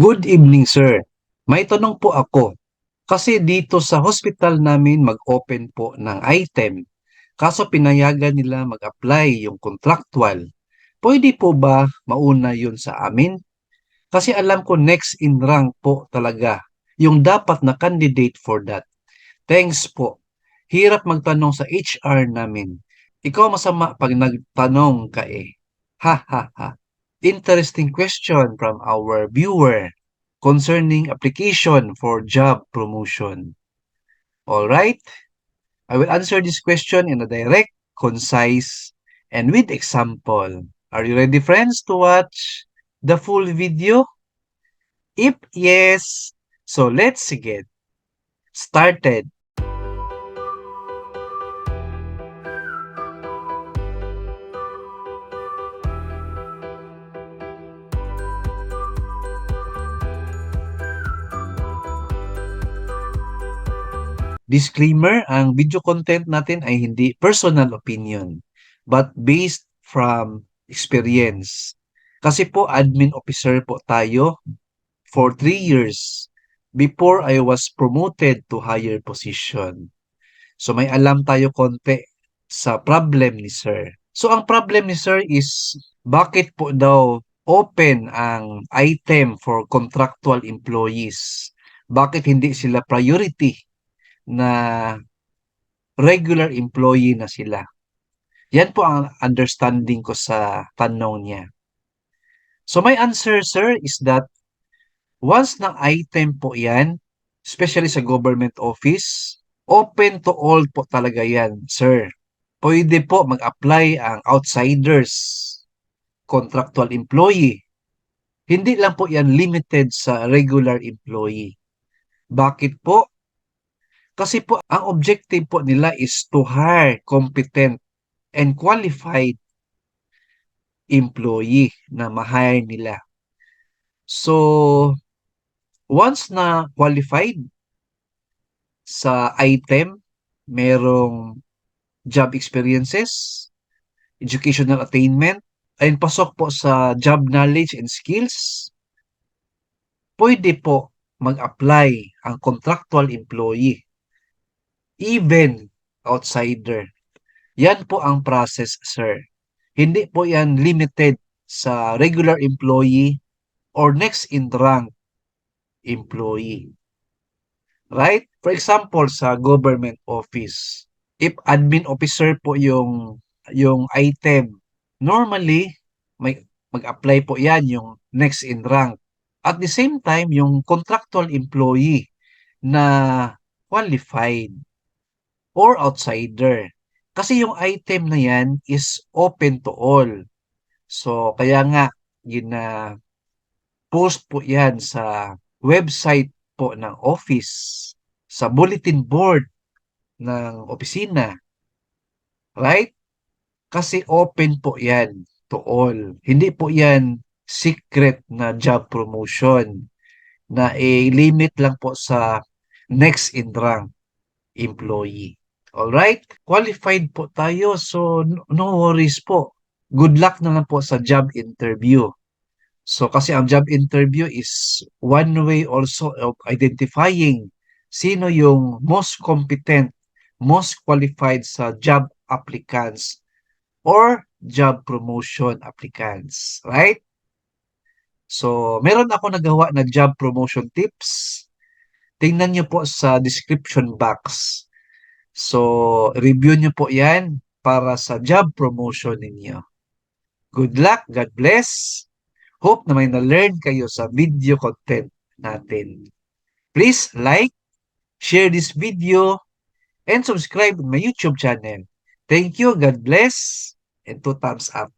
Good evening, sir. May tanong po ako. Kasi dito sa hospital namin mag-open po ng item. Kaso pinayagan nila mag-apply yung contractual. Pwede po ba mauna yun sa amin? Kasi alam ko next in rank po talaga yung dapat na candidate for that. Thanks po. Hirap magtanong sa HR namin. Ikaw masama pag nagtanong ka eh. Ha ha ha. Interesting question from our viewer concerning application for job promotion. All right, I will answer this question in a direct, concise, and with example. Are you ready, friends, to watch the full video? If yes, so let's get started. Disclaimer, ang video content natin ay hindi personal opinion, but based from experience. Kasi po, admin officer po tayo for 3 years before I was promoted to higher position. So may alam tayo konti sa problem ni Sir. So ang problem ni Sir is bakit po daw open ang item for contractual employees? Bakit hindi sila priority na regular employee na sila? Yan po ang understanding ko sa tanong niya. So my answer, sir, is that once na item po yan, especially sa government office, open to all po talaga yan, sir. Pwede po mag-apply ang outsiders, contractual employee. Hindi lang po yan limited sa regular employee. Bakit po? Kasi po ang objective po nila is to hire competent and qualified employee na ma-hire nila. So, once na qualified sa item, merong job experiences, educational attainment, and pasok po sa job knowledge and skills, pwede po mag-apply ang contractual employee, even outsider. Yan po ang process, sir. Hindi po yan limited sa regular employee or next in rank employee. Right? For example, sa government office, if admin officer po yung item, normally may mag-apply po 'yan yung next in rank. At the same time, yung contractual employee na qualified or outsider. Kasi yung item na 'yan is open to all. So kaya nga post po 'yan sa website po ng office, sa bulletin board ng opisina, right? Kasi open po 'yan to all. Hindi po 'yan secret na job promotion na limit lang po sa next in rank employee. Alright? Qualified po tayo, so no worries po. Good luck na lang po sa job interview. So kasi ang job interview is one way also of identifying sino yung most competent, most qualified sa job applicants or job promotion applicants, right? So, meron ako nagawa na job promotion tips. Tingnan nyo po sa description box. So, review nyo po yan para sa job promotion ninyo. Good luck, God bless. Hope na may na-learn kayo sa video content natin. Please like, share this video, and subscribe to my YouTube channel. Thank you, God bless, and 2 thumbs up.